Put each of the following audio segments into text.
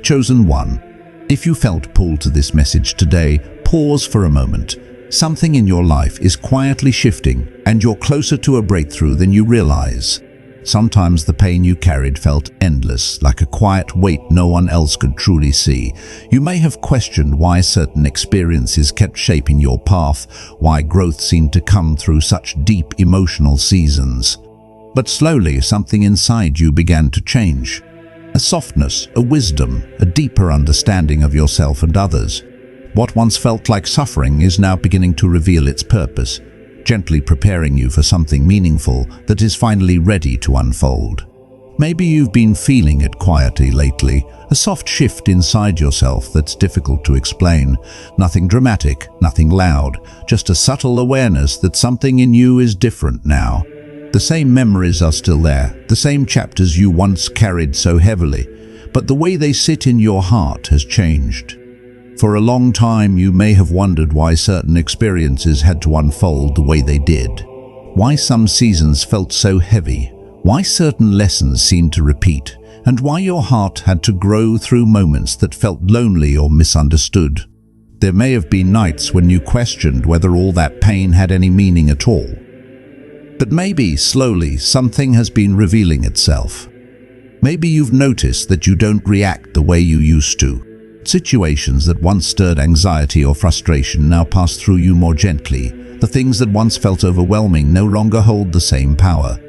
chosen one. If you felt pulled to this message today, pause for a moment. Something in your life is quietly shifting, and you're closer to a breakthrough than you realize. Sometimes the pain you carried felt endless, like a quiet weight no one else could truly see. You may have questioned why certain experiences kept shaping your path, why growth seemed to come through such deep emotional seasons. But slowly, something inside you began to change. A softness, a wisdom, a deeper understanding of yourself and others. What once felt like suffering is now beginning to reveal its purpose, gently preparing you for something meaningful that is finally ready to unfold. Maybe you've been feeling it quietly lately, a soft shift inside yourself that's difficult to explain. Nothing dramatic, nothing loud, just a subtle awareness that something in you is different now. The same memories are still there, the same chapters you once carried so heavily, but the way they sit in your heart has changed. For a long time, you may have wondered why certain experiences had to unfold the way they did. Why some seasons felt so heavy, why certain lessons seemed to repeat, and why your heart had to grow through moments that felt lonely or misunderstood. There may have been nights when you questioned whether all that pain had any meaning at all. But maybe, slowly, something has been revealing itself. Maybe you've noticed that you don't react the way you used to. Situations that once stirred anxiety or frustration now pass through you more gently. The things that once felt overwhelming no longer hold the same power.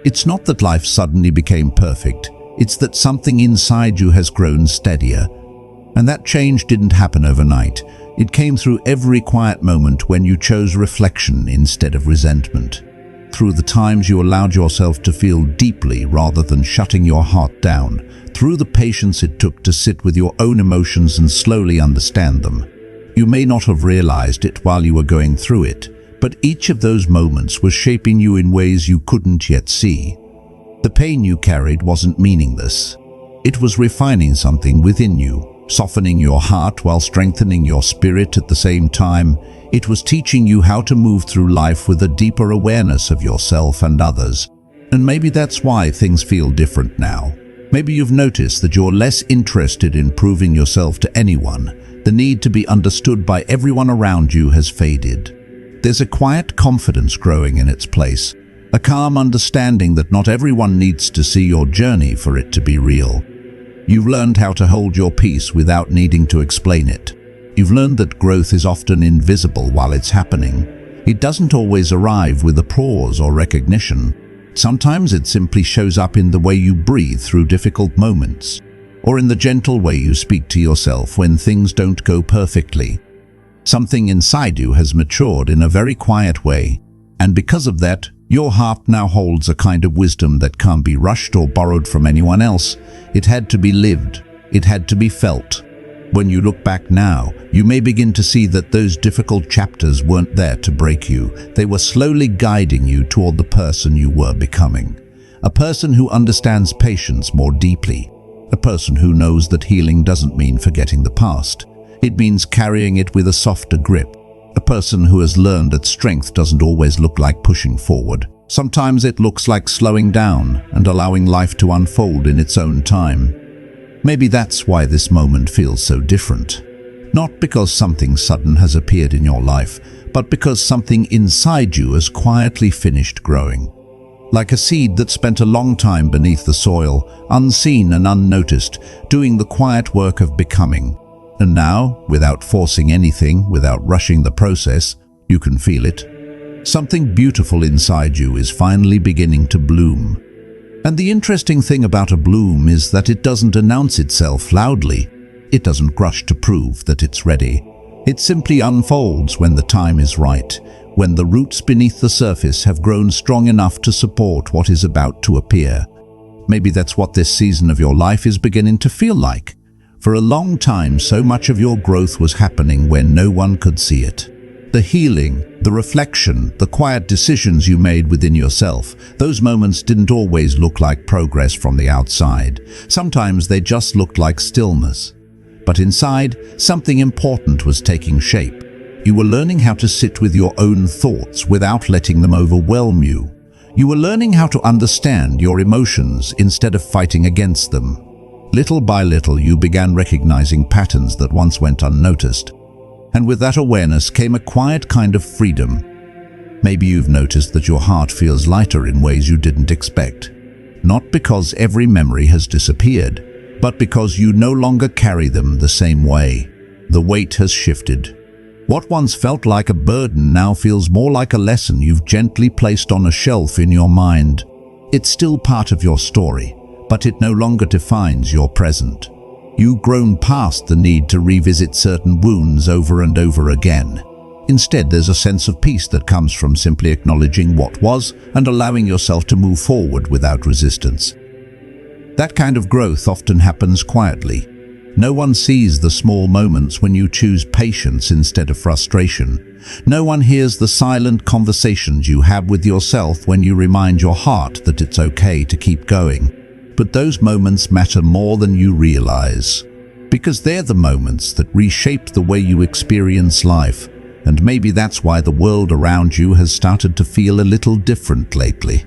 It's not that life suddenly became perfect, it's that something inside you has grown steadier. And that change didn't happen overnight. It came through every quiet moment when you chose reflection instead of resentment. Through the times you allowed yourself to feel deeply rather than shutting your heart down. Through the patience it took to sit with your own emotions and slowly understand them. You may not have realized it while you were going through it, but each of those moments was shaping you in ways you couldn't yet see. The pain you carried wasn't meaningless. It was refining something within you, softening your heart while strengthening your spirit at the same time. It was teaching you how to move through life with a deeper awareness of yourself and others. And maybe that's why things feel different now. Maybe you've noticed that you're less interested in proving yourself to anyone. The need to be understood by everyone around you has faded. There's a quiet confidence growing in its place, a calm understanding that not everyone needs to see your journey for it to be real. You've learned how to hold your peace without needing to explain it. You've learned that growth is often invisible while it's happening. It doesn't always arrive with applause or recognition. Sometimes it simply shows up in the way you breathe through difficult moments, or in the gentle way you speak to yourself when things don't go perfectly. Something inside you has matured in a very quiet way, and because of that, your heart now holds a kind of wisdom that can't be rushed or borrowed from anyone else. It had to be lived. It had to be felt. When you look back now, you may begin to see that those difficult chapters weren't there to break you. They were slowly guiding you toward the person you were becoming. A person who understands patience more deeply. A person who knows that healing doesn't mean forgetting the past. It means carrying it with a softer grip. A person who has learned that strength doesn't always look like pushing forward. Sometimes it looks like slowing down and allowing life to unfold in its own time. Maybe that's why this moment feels so different. Not because something sudden has appeared in your life, but because something inside you has quietly finished growing. Like a seed that spent a long time beneath the soil, unseen and unnoticed, doing the quiet work of becoming. And now, without forcing anything, without rushing the process, you can feel it. Something beautiful inside you is finally beginning to bloom. And the interesting thing about a bloom is that it doesn't announce itself loudly. It doesn't rush to prove that it's ready. It simply unfolds when the time is right, when the roots beneath the surface have grown strong enough to support what is about to appear. Maybe that's what this season of your life is beginning to feel like. For a long time, so much of your growth was happening when no one could see it. The healing, the reflection, the quiet decisions you made within yourself, those moments didn't always look like progress from the outside. Sometimes they just looked like stillness. But inside, something important was taking shape. You were learning how to sit with your own thoughts without letting them overwhelm you. You were learning how to understand your emotions instead of fighting against them. Little by little, you began recognizing patterns that once went unnoticed. And with that awareness came a quiet kind of freedom. Maybe you've noticed that your heart feels lighter in ways you didn't expect. Not because every memory has disappeared, but because you no longer carry them the same way. The weight has shifted. What once felt like a burden now feels more like a lesson you've gently placed on a shelf in your mind. It's still part of your story, but it no longer defines your present. You've grown past the need to revisit certain wounds over and over again. Instead, there's a sense of peace that comes from simply acknowledging what was and allowing yourself to move forward without resistance. That kind of growth often happens quietly. No one sees the small moments when you choose patience instead of frustration. No one hears the silent conversations you have with yourself when you remind your heart that it's okay to keep going. But those moments matter more than you realize, because they're the moments that reshape the way you experience life. And maybe that's why the world around you has started to feel a little different lately.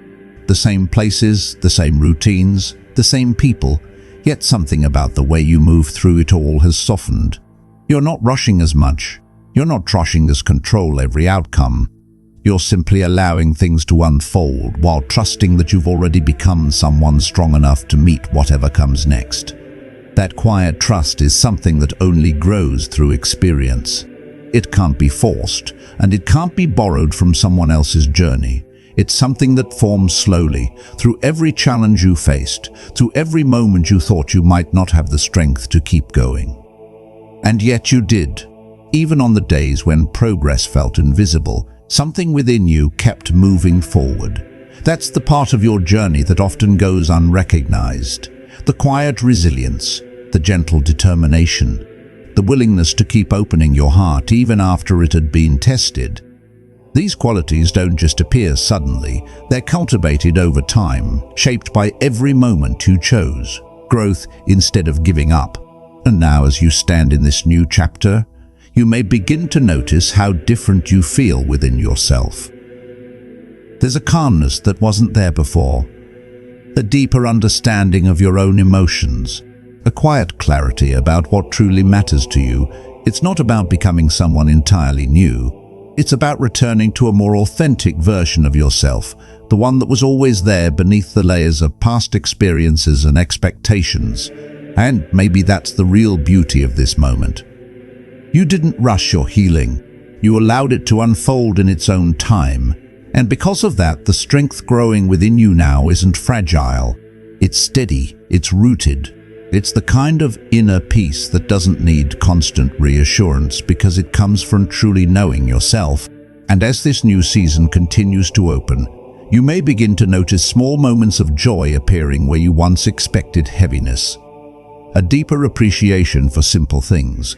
The same places, the same routines, the same people, yet something about the way you move through it all has softened. You're not rushing as much. You're not trying to control every outcome. You're simply allowing things to unfold while trusting that you've already become someone strong enough to meet whatever comes next. That quiet trust is something that only grows through experience. It can't be forced, and it can't be borrowed from someone else's journey. It's something that forms slowly, through every challenge you faced, through every moment you thought you might not have the strength to keep going. And yet you did. Even on the days when progress felt invisible, something within you kept moving forward. That's the part of your journey that often goes unrecognized. The quiet resilience, the gentle determination, the willingness to keep opening your heart even after it had been tested. These qualities don't just appear suddenly, they're cultivated over time, shaped by every moment you chose, growth instead of giving up. And now, as you stand in this new chapter, you may begin to notice how different you feel within yourself. There's a calmness that wasn't there before, a deeper understanding of your own emotions, a quiet clarity about what truly matters to you. It's not about becoming someone entirely new. It's about returning to a more authentic version of yourself, the one that was always there beneath the layers of past experiences and expectations. And maybe that's the real beauty of this moment. You didn't rush your healing. You allowed it to unfold in its own time. And because of that, the strength growing within you now isn't fragile. It's steady, it's rooted. It's the kind of inner peace that doesn't need constant reassurance because it comes from truly knowing yourself. And as this new season continues to open, you may begin to notice small moments of joy appearing where you once expected heaviness. A deeper appreciation for simple things.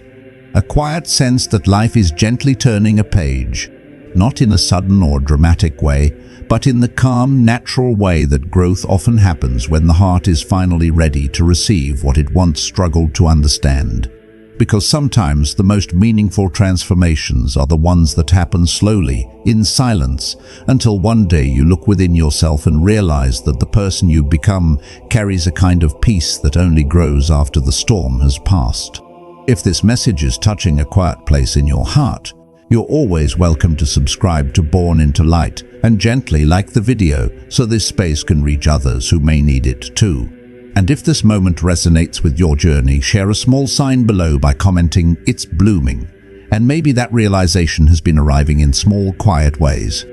A quiet sense that life is gently turning a page, not in a sudden or dramatic way, but in the calm, natural way that growth often happens when the heart is finally ready to receive what it once struggled to understand. Because sometimes the most meaningful transformations are the ones that happen slowly, in silence, until one day you look within yourself and realize that the person you've become carries a kind of peace that only grows after the storm has passed. If this message is touching a quiet place in your heart, you're always welcome to subscribe to Born into Light and gently like the video so this space can reach others who may need it too. And if this moment resonates with your journey, share a small sign below by commenting, "It's blooming." And maybe that realization has been arriving in small, quiet ways.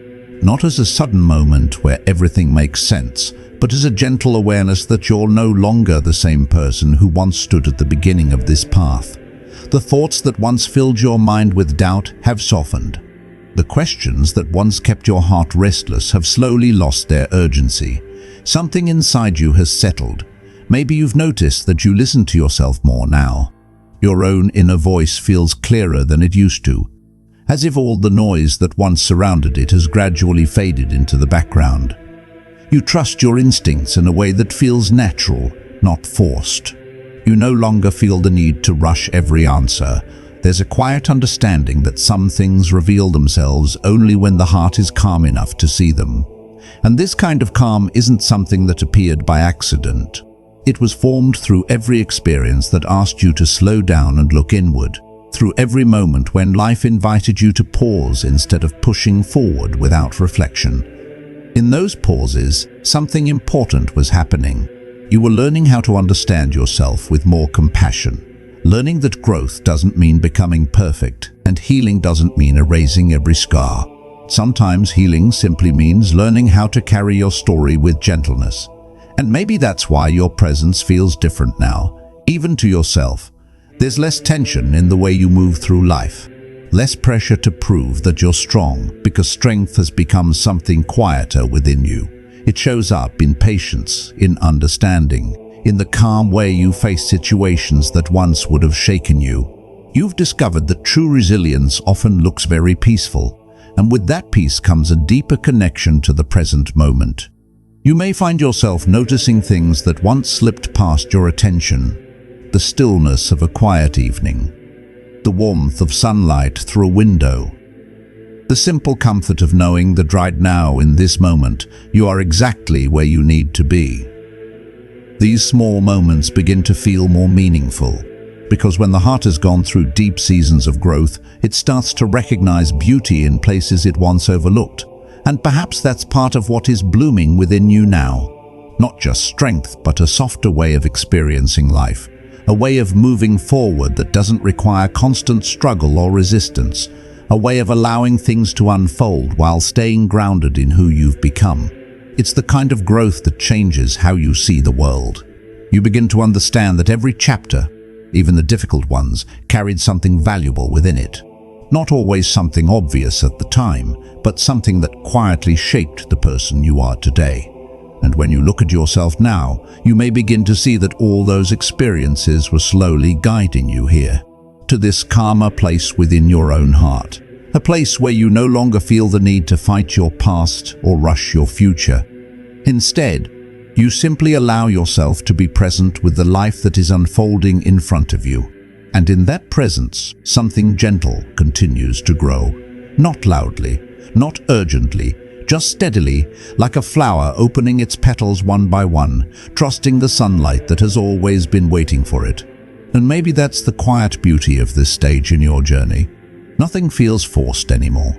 Not as a sudden moment where everything makes sense, but as a gentle awareness that you're no longer the same person who once stood at the beginning of this path. The thoughts that once filled your mind with doubt have softened. The questions that once kept your heart restless have slowly lost their urgency. Something inside you has settled. Maybe you've noticed that you listen to yourself more now. Your own inner voice feels clearer than it used to, as if all the noise that once surrounded it has gradually faded into the background. You trust your instincts in a way that feels natural, not forced. You no longer feel the need to rush every answer. There's a quiet understanding that some things reveal themselves only when the heart is calm enough to see them. And this kind of calm isn't something that appeared by accident. It was formed through every experience that asked you to slow down and look inward, through every moment when life invited you to pause instead of pushing forward without reflection. In those pauses, something important was happening. You were learning how to understand yourself with more compassion, learning that growth doesn't mean becoming perfect, and healing doesn't mean erasing every scar. Sometimes healing simply means learning how to carry your story with gentleness. And maybe that's why your presence feels different now, even to yourself. There's less tension in the way you move through life, less pressure to prove that you're strong, because strength has become something quieter within you. It shows up in patience, in understanding, in the calm way you face situations that once would have shaken you. You've discovered that true resilience often looks very peaceful, and with that peace comes a deeper connection to the present moment. You may find yourself noticing things that once slipped past your attention: the stillness of a quiet evening, the warmth of sunlight through a window, the simple comfort of knowing that right now, in this moment, you are exactly where you need to be. These small moments begin to feel more meaningful, because when the heart has gone through deep seasons of growth, it starts to recognize beauty in places it once overlooked. And perhaps that's part of what is blooming within you now. Not just strength, but a softer way of experiencing life. A way of moving forward that doesn't require constant struggle or resistance. A way of allowing things to unfold while staying grounded in who you've become. It's the kind of growth that changes how you see the world. You begin to understand that every chapter, even the difficult ones, carried something valuable within it. Not always something obvious at the time, but something that quietly shaped the person you are today. And when you look at yourself now, you may begin to see that all those experiences were slowly guiding you here, to this calmer place within your own heart. A place where you no longer feel the need to fight your past or rush your future. Instead, you simply allow yourself to be present with the life that is unfolding in front of you. And in that presence, something gentle continues to grow. Not loudly, not urgently, just steadily, like a flower opening its petals one by one, trusting the sunlight that has always been waiting for it. And maybe that's the quiet beauty of this stage in your journey. Nothing feels forced anymore.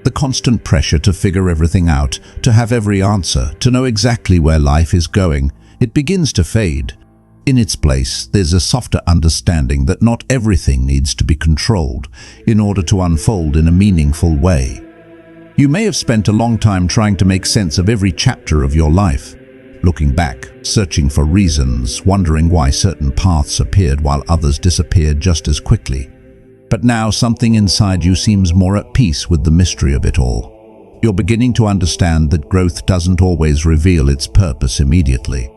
The constant pressure to figure everything out, to have every answer, to know exactly where life is going, it begins to fade. In its place, there's a softer understanding that not everything needs to be controlled in order to unfold in a meaningful way. You may have spent a long time trying to make sense of every chapter of your life, looking back, searching for reasons, wondering why certain paths appeared while others disappeared just as quickly. But now something inside you seems more at peace with the mystery of it all. You're beginning to understand that growth doesn't always reveal its purpose immediately.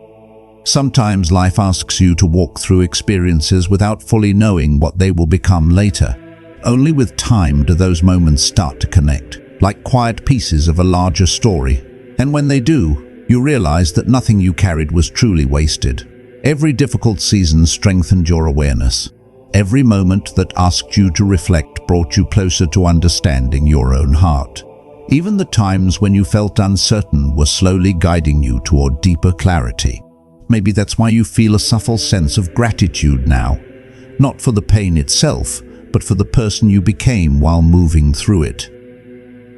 Sometimes life asks you to walk through experiences without fully knowing what they will become later. Only with time do those moments start to connect, like quiet pieces of a larger story. And when they do, you realize that nothing you carried was truly wasted. Every difficult season strengthened your awareness. Every moment that asked you to reflect brought you closer to understanding your own heart. Even the times when you felt uncertain were slowly guiding you toward deeper clarity. Maybe that's why you feel a subtle sense of gratitude now, not for the pain itself, but for the person you became while moving through it.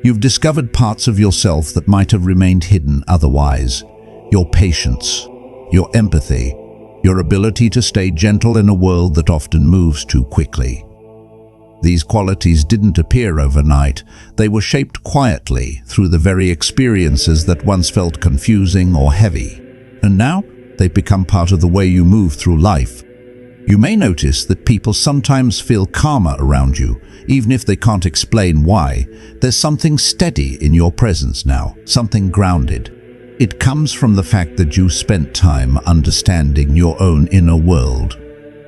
You've discovered parts of yourself that might have remained hidden otherwise. Your patience, your empathy, your ability to stay gentle in a world that often moves too quickly. These qualities didn't appear overnight. They were shaped quietly through the very experiences that once felt confusing or heavy. And now, they've become part of the way you move through life. You may notice that people sometimes feel calmer around you, even if they can't explain why. There's something steady in your presence now, something grounded. It comes from the fact that you spent time understanding your own inner world.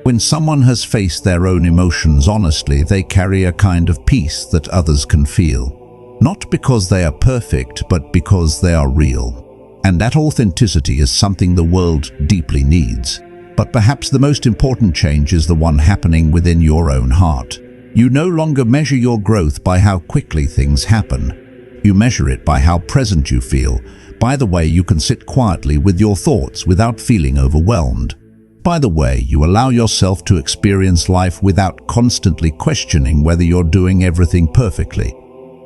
When someone has faced their own emotions honestly, they carry a kind of peace that others can feel. Not because they are perfect, but because they are real. And that authenticity is something the world deeply needs. But perhaps the most important change is the one happening within your own heart. You no longer measure your growth by how quickly things happen. You measure it by how present you feel, By the way, you can sit quietly with your thoughts without feeling overwhelmed. By the way, you allow yourself to experience life without constantly questioning whether you're doing everything perfectly.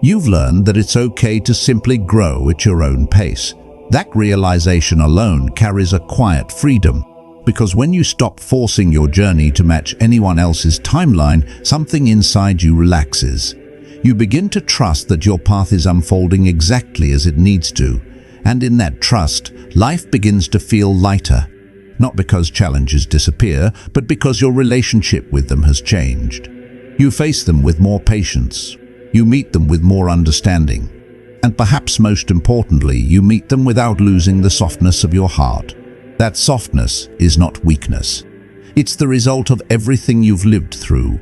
You've learned that it's okay to simply grow at your own pace. That realization alone carries a quiet freedom, because when you stop forcing your journey to match anyone else's timeline, something inside you relaxes. You begin to trust that your path is unfolding exactly as it needs to, and in that trust, life begins to feel lighter. Not because challenges disappear, but because your relationship with them has changed. You face them with more patience. You meet them with more understanding. And perhaps most importantly, you meet them without losing the softness of your heart. That softness is not weakness. It's the result of everything you've lived through.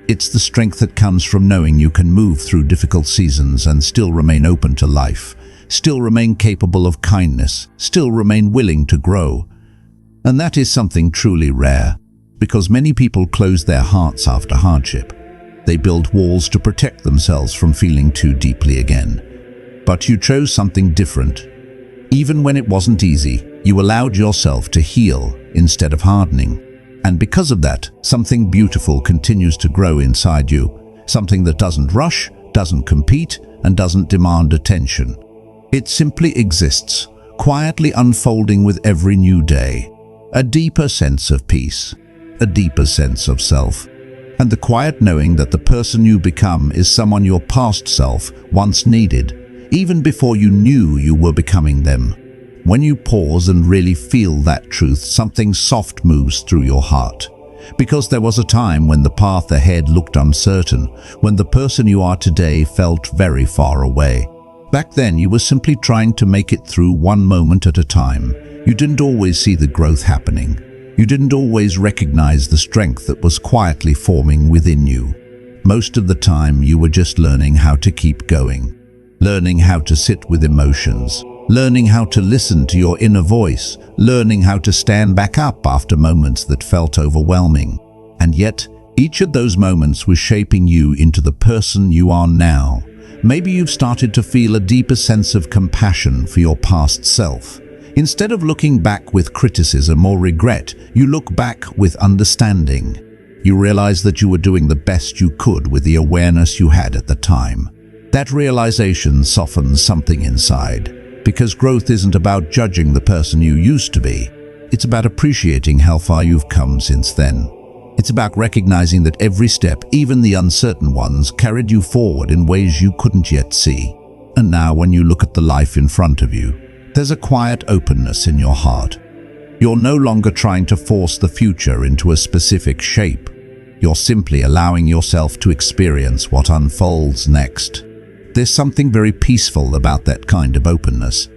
It's the strength that comes from knowing you can move through difficult seasons and still remain open to life, still remain capable of kindness, still remain willing to grow. And that is something truly rare, because many people close their hearts after hardship. They build walls to protect themselves from feeling too deeply again. But you chose something different. Even when it wasn't easy, you allowed yourself to heal instead of hardening. And because of that, something beautiful continues to grow inside you, something that doesn't rush, doesn't compete, and doesn't demand attention. It simply exists, quietly unfolding with every new day. A deeper sense of peace, a deeper sense of self, and the quiet knowing that the person you become is someone your past self once needed, even before you knew you were becoming them. When you pause and really feel that truth, something soft moves through your heart. Because there was a time when the path ahead looked uncertain, when the person you are today felt very far away. Back then, you were simply trying to make it through one moment at a time. You didn't always see the growth happening. You didn't always recognize the strength that was quietly forming within you. Most of the time, you were just learning how to keep going, learning how to sit with emotions, learning how to listen to your inner voice, learning how to stand back up after moments that felt overwhelming. And yet, each of those moments was shaping you into the person you are now. Maybe you've started to feel a deeper sense of compassion for your past self. Instead of looking back with criticism or regret, you look back with understanding. You realize that you were doing the best you could with the awareness you had at the time. That realization softens something inside, because growth isn't about judging the person you used to be. It's about appreciating how far you've come since then. It's about recognizing that every step, even the uncertain ones, carried you forward in ways you couldn't yet see. And now when you look at the life in front of you, there's a quiet openness in your heart. You're no longer trying to force the future into a specific shape. You're simply allowing yourself to experience what unfolds next. There's something very peaceful about that kind of openness.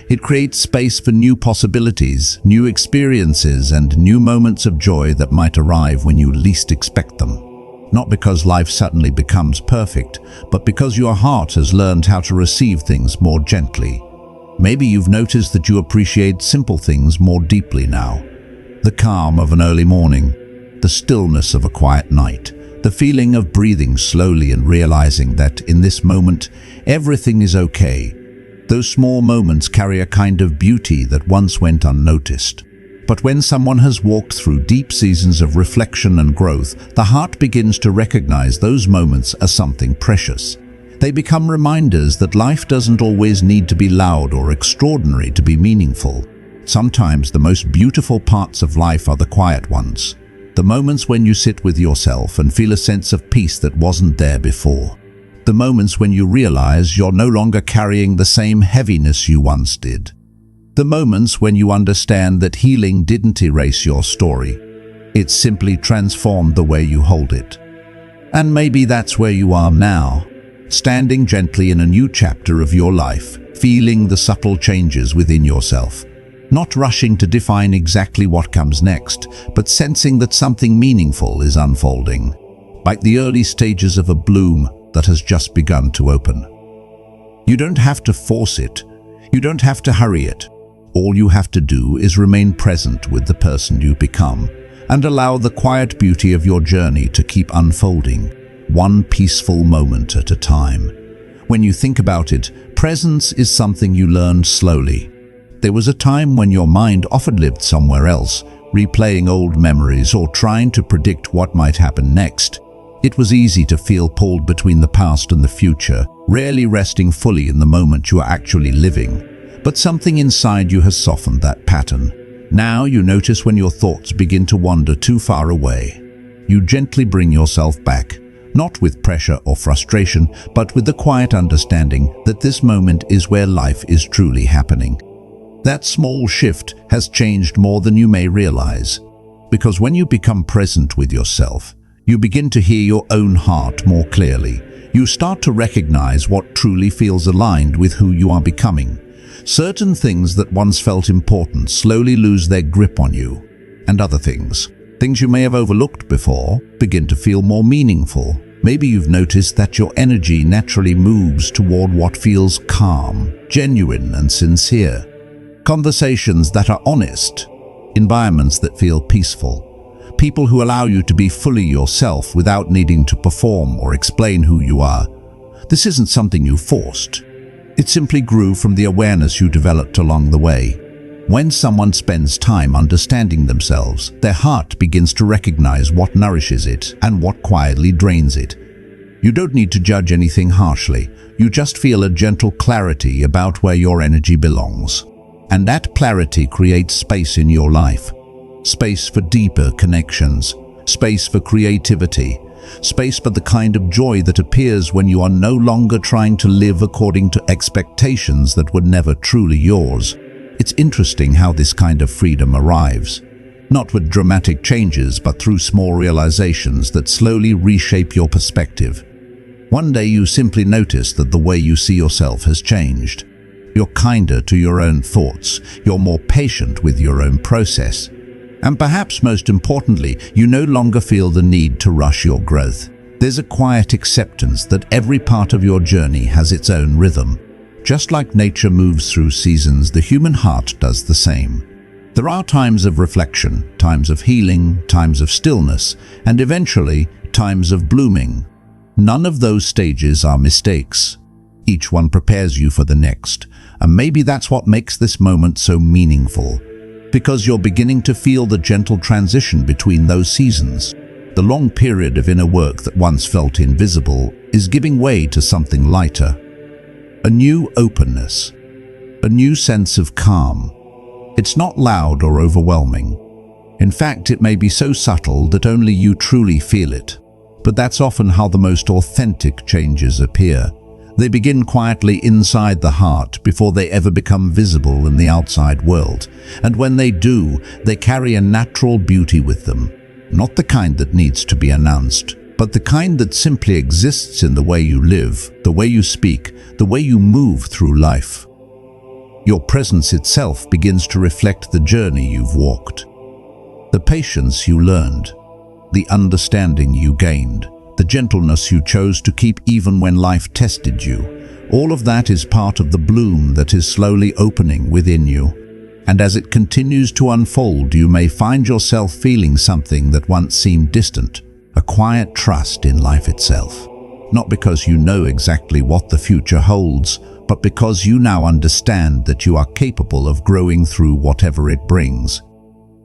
It creates space for new possibilities, new experiences, and new moments of joy that might arrive when you least expect them. Not because life suddenly becomes perfect, but because your heart has learned how to receive things more gently. Maybe you've noticed that you appreciate simple things more deeply now. The calm of an early morning, the stillness of a quiet night, the feeling of breathing slowly and realizing that in this moment, everything is okay. Those small moments carry a kind of beauty that once went unnoticed. But when someone has walked through deep seasons of reflection and growth, the heart begins to recognize those moments as something precious. They become reminders that life doesn't always need to be loud or extraordinary to be meaningful. Sometimes the most beautiful parts of life are the quiet ones. The moments when you sit with yourself and feel a sense of peace that wasn't there before. The moments when you realize you're no longer carrying the same heaviness you once did. The moments when you understand that healing didn't erase your story. It simply transformed the way you hold it. And maybe that's where you are now. Standing gently in a new chapter of your life, feeling the subtle changes within yourself. Not rushing to define exactly what comes next, but sensing that something meaningful is unfolding. Like the early stages of a bloom that has just begun to open. You don't have to force it. You don't have to hurry it. All you have to do is remain present with the person you become and allow the quiet beauty of your journey to keep unfolding. One peaceful moment at a time. When you think about it, Presence is something you learned slowly. There was a time when your mind often lived somewhere else, replaying old memories or trying to predict what might happen next. It was easy to feel pulled between the past and the future, rarely resting fully in the moment you are actually living. But something inside you has softened that pattern. Now you notice when your thoughts begin to wander too far away. You gently bring yourself back, not with pressure or frustration, but with the quiet understanding that this moment is where life is truly happening. That small shift has changed more than you may realize, because when you become present with yourself, you begin to hear your own heart more clearly. You start to recognize what truly feels aligned with who you are becoming. Certain things that once felt important slowly lose their grip on you, and other things you may have overlooked before, begin to feel more meaningful. Maybe you've noticed that your energy naturally moves toward what feels calm, genuine, and sincere. Conversations that are honest, environments that feel peaceful, people who allow you to be fully yourself without needing to perform or explain who you are. This isn't something you forced. It simply grew from the awareness you developed along the way. When someone spends time understanding themselves, their heart begins to recognize what nourishes it and what quietly drains it. You don't need to judge anything harshly. You just feel a gentle clarity about where your energy belongs. And that clarity creates space in your life. Space for deeper connections, space for creativity, space for the kind of joy that appears when you are no longer trying to live according to expectations that were never truly yours. It's interesting how this kind of freedom arrives, not with dramatic changes, but through small realizations that slowly reshape your perspective. One day you simply notice that the way you see yourself has changed. You're kinder to your own thoughts, you're more patient with your own process, and perhaps most importantly, you no longer feel the need to rush your growth. There's a quiet acceptance that every part of your journey has its own rhythm. Just like nature moves through seasons, the human heart does the same. There are times of reflection, times of healing, times of stillness, and eventually, times of blooming. None of those stages are mistakes. Each one prepares you for the next, and maybe that's what makes this moment so meaningful, because you're beginning to feel the gentle transition between those seasons. The long period of inner work that once felt invisible is giving way to something lighter. A new openness, a new sense of calm. It's not loud or overwhelming. In fact, it may be so subtle that only you truly feel it. But that's often how the most authentic changes appear. They begin quietly inside the heart before they ever become visible in the outside world. And when they do, they carry a natural beauty with them. Not the kind that needs to be announced, but the kind that simply exists in the way you live, the way you speak, the way you move through life. Your presence itself begins to reflect the journey you've walked, the patience you learned, the understanding you gained, the gentleness you chose to keep even when life tested you. All of that is part of the bloom that is slowly opening within you. And as it continues to unfold, you may find yourself feeling something that once seemed distant, a quiet trust in life itself. Not because you know exactly what the future holds, but because you now understand that you are capable of growing through whatever it brings.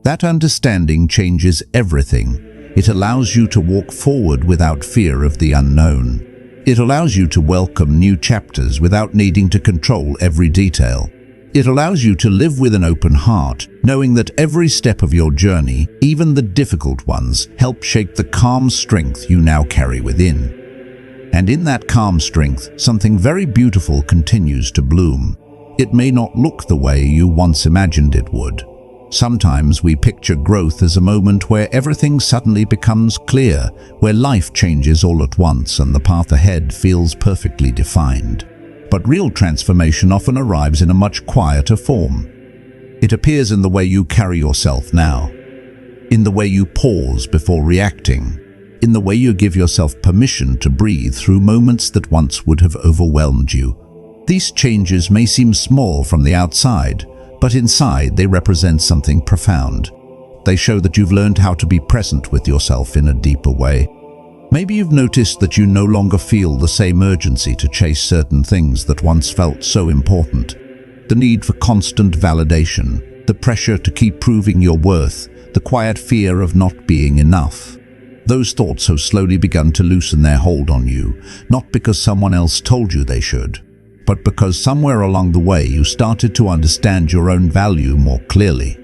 That understanding changes everything. It allows you to walk forward without fear of the unknown. It allows you to welcome new chapters without needing to control every detail. It allows you to live with an open heart, knowing that every step of your journey, even the difficult ones, help shape the calm strength you now carry within. And in that calm strength, something very beautiful continues to bloom. It may not look the way you once imagined it would. Sometimes we picture growth as a moment where everything suddenly becomes clear, where life changes all at once and the path ahead feels perfectly defined. But real transformation often arrives in a much quieter form. It appears in the way you carry yourself now, in the way you pause before reacting, in the way you give yourself permission to breathe through moments that once would have overwhelmed you. These changes may seem small from the outside, but inside they represent something profound. They show that you've learned how to be present with yourself in a deeper way. Maybe you've noticed that you no longer feel the same urgency to chase certain things that once felt so important. The need for constant validation, the pressure to keep proving your worth, the quiet fear of not being enough. Those thoughts have slowly begun to loosen their hold on you, not because someone else told you they should, but because somewhere along the way you started to understand your own value more clearly.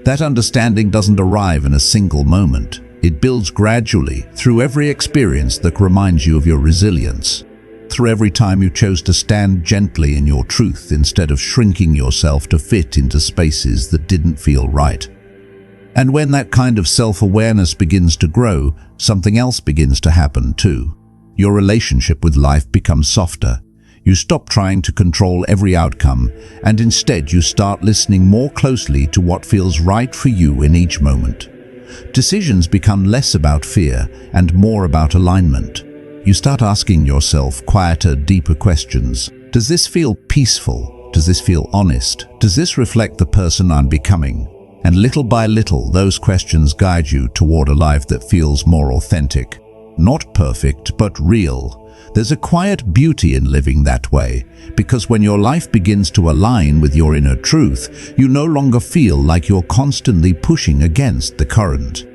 That understanding doesn't arrive in a single moment. It builds gradually through every experience that reminds you of your resilience, through every time you chose to stand gently in your truth instead of shrinking yourself to fit into spaces that didn't feel right. And when that kind of self-awareness begins to grow, something else begins to happen too. Your relationship with life becomes softer. You stop trying to control every outcome, and instead you start listening more closely to what feels right for you in each moment. Decisions become less about fear and more about alignment. You start asking yourself quieter, deeper questions. Does this feel peaceful? Does this feel honest? Does this reflect the person I'm becoming? And little by little, those questions guide you toward a life that feels more authentic. Not perfect, but real. There's a quiet beauty in living that way, because when your life begins to align with your inner truth, you no longer feel like you're constantly pushing against the current.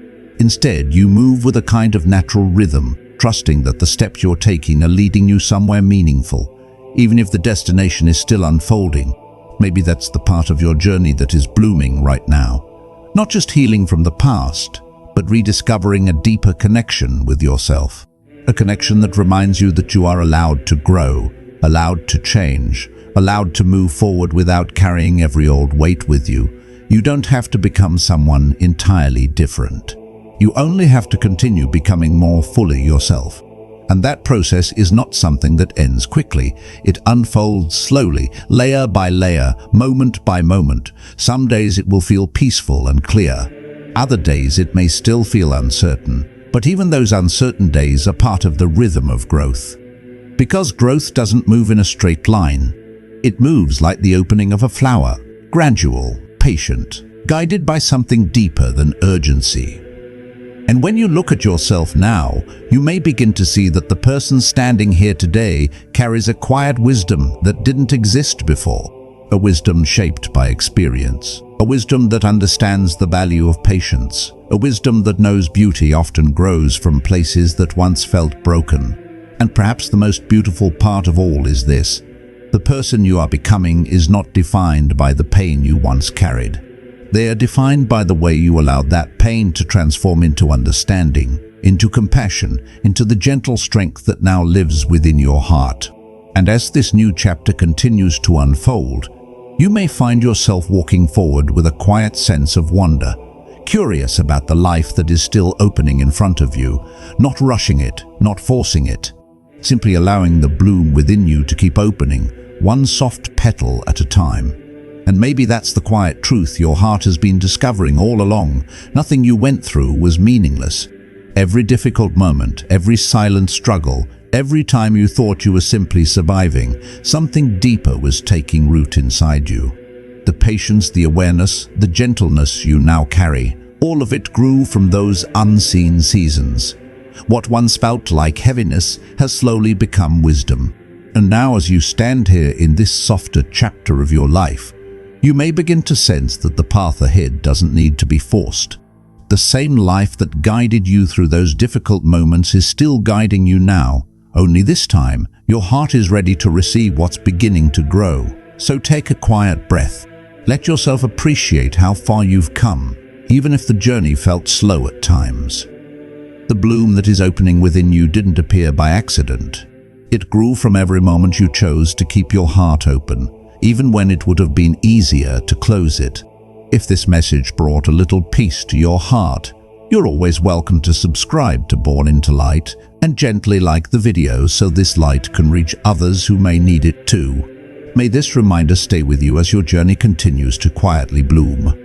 Instead, you move with a kind of natural rhythm, trusting that the steps you're taking are leading you somewhere meaningful, even if the destination is still unfolding. Maybe that's the part of your journey that is blooming right now. Not just healing from the past, but rediscovering a deeper connection with yourself. A connection that reminds you that you are allowed to grow, allowed to change, allowed to move forward without carrying every old weight with you. You don't have to become someone entirely different. You only have to continue becoming more fully yourself. And that process is not something that ends quickly. It unfolds slowly, layer by layer, moment by moment. Some days it will feel peaceful and clear. Other days it may still feel uncertain. But even those uncertain days are part of the rhythm of growth. Because growth doesn't move in a straight line. It moves like the opening of a flower, gradual, patient, guided by something deeper than urgency. And when you look at yourself now, you may begin to see that the person standing here today carries a quiet wisdom that didn't exist before. A wisdom shaped by experience. A wisdom that understands the value of patience. A wisdom that knows beauty often grows from places that once felt broken. And perhaps the most beautiful part of all is this: the person you are becoming is not defined by the pain you once carried. They are defined by the way you allowed that pain to transform into understanding, into compassion, into the gentle strength that now lives within your heart. And as this new chapter continues to unfold, you may find yourself walking forward with a quiet sense of wonder, curious about the life that is still opening in front of you, not rushing it, not forcing it, simply allowing the bloom within you to keep opening, one soft petal at a time. And maybe that's the quiet truth your heart has been discovering all along. Nothing you went through was meaningless. Every difficult moment, every silent struggle, every time you thought you were simply surviving, something deeper was taking root inside you. The patience, the awareness, the gentleness you now carry, all of it grew from those unseen seasons. What once felt like heaviness has slowly become wisdom. And now, as you stand here in this softer chapter of your life, you may begin to sense that the path ahead doesn't need to be forced. The same life that guided you through those difficult moments is still guiding you now. Only this time, your heart is ready to receive what's beginning to grow. So take a quiet breath. Let yourself appreciate how far you've come, even if the journey felt slow at times. The bloom that is opening within you didn't appear by accident. It grew from every moment you chose to keep your heart open, even when it would have been easier to close it. If this message brought a little peace to your heart, you're always welcome to subscribe to Born into Light and gently like the video so this light can reach others who may need it too. May this reminder stay with you as your journey continues to quietly bloom.